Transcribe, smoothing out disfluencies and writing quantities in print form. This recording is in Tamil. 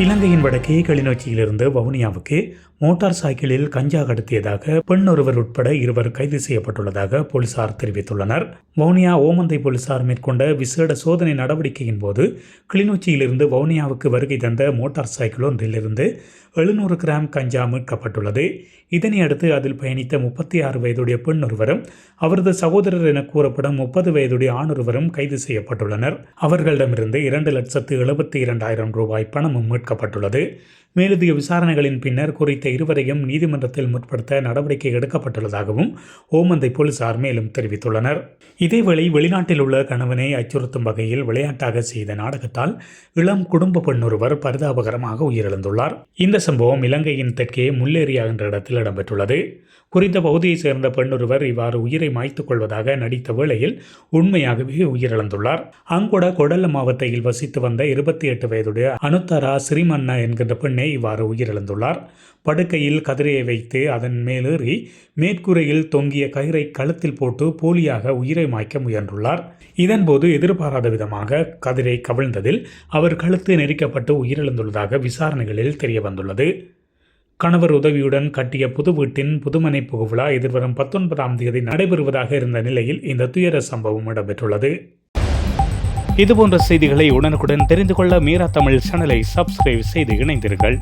இலங்கையின் வடக்கே கிளிநொச்சியிலிருந்து வவுனியாவுக்கு மோட்டார் சைக்கிளில் கஞ்சா கடத்தியதாக பெண் ஒருவர் உட்பட 2 கைது செய்யப்பட்டுள்ளதாக போலீசார் தெரிவித்துள்ளனர். வவுனியா ஓமந்தை போலீசார் மேற்கொண்ட விசேட சோதனை நடவடிக்கையின் போது கிளிநொச்சியிலிருந்து வவுனியாவுக்கு வருகை தந்த மோட்டார் சைக்கிள் ஒன்றிலிருந்து 700 கிராம் கஞ்சா மீட்கப்பட்டுள்ளது. இதனையடுத்து அதில் பயணித்த 36 வயதுடைய பெண் ஒருவரும் அவரது சகோதரர் என கூறப்படும் 30 வயதுடைய ஆண் ஒருவரும் கைது செய்யப்பட்டுள்ளனர். அவர்களிடமிருந்து 2,72,000 ரூபாய் பணமும் மீட்கப்பட்டுள்ளது. மேலதிக விசாரணைகளின் பின்னர் குறித்த இருவரையும் நீதிமன்றத்தில் முற்படுத்த நடவடிக்கை எடுக்கப்பட்டுள்ளதாகவும் ஓமந்தை போலீசார் மேலும் தெரிவித்துள்ளனர். இதேவேளை வெளிநாட்டில் உள்ள கணவனை அச்சுறுத்தும் வகையில் விளையாட்டாக செய்த நாடகத்தால் இளம் குடும்ப பெண் ஒருவர் பரிதாபகரமாக உயிரிழந்துள்ளார். இந்த சம்பவம் இலங்கையின் தெற்கே முல்லேரியா என்ற இடத்தில் இடம்பெற்றுள்ளது. குறித்த பகுதியைச் சேர்ந்த பெண் ஒருவர் இவ்வாறு உயிரை மாய்த்துக் கொள்வதாக நடித்த வேளையில் உண்மையாகவே உயிரிழந்துள்ளார். அங்கொட கொடல்ல மாவட்டத்தில் வசித்து வந்த 28 வயதுடைய அனுத்தரா ஸ்ரீமன்னா என்கின்ற பெண்ணை இவ்வாறு உயிரிழந்துள்ளார். படுக்கையில் கதிரையை வைத்து அதன் மேலேறி மேற்கூரையில் தொங்கிய கயிறை கழுத்தில் போட்டு போலியாக உயிரை மாய்க்க முயன்றுள்ளார். இதன்போது எதிர்பாராத விதமாக கதிரை கவிழ்ந்ததில் அவர் கழுத்து நெரிக்கப்பட்டு உயிரிழந்துள்ளதாக விசாரணைகளில் தெரியவந்துள்ளது. கணவர் உதவியுடன் கட்டிய புது வீட்டின் புதுமனை புகுவிழா எதிர்வரும் 19ஆம் தேதி நடைபெறுவதாக இருந்த நிலையில் இந்த துயர சம்பவம் இடம்பெற்றுள்ளது. இதுபோன்ற செய்திகளை உடனுக்குடன் தெரிந்து கொள்ள மீரா தமிழ் சேனலை சப்ஸ்கிரைப் செய்து இணைந்தீர்கள்.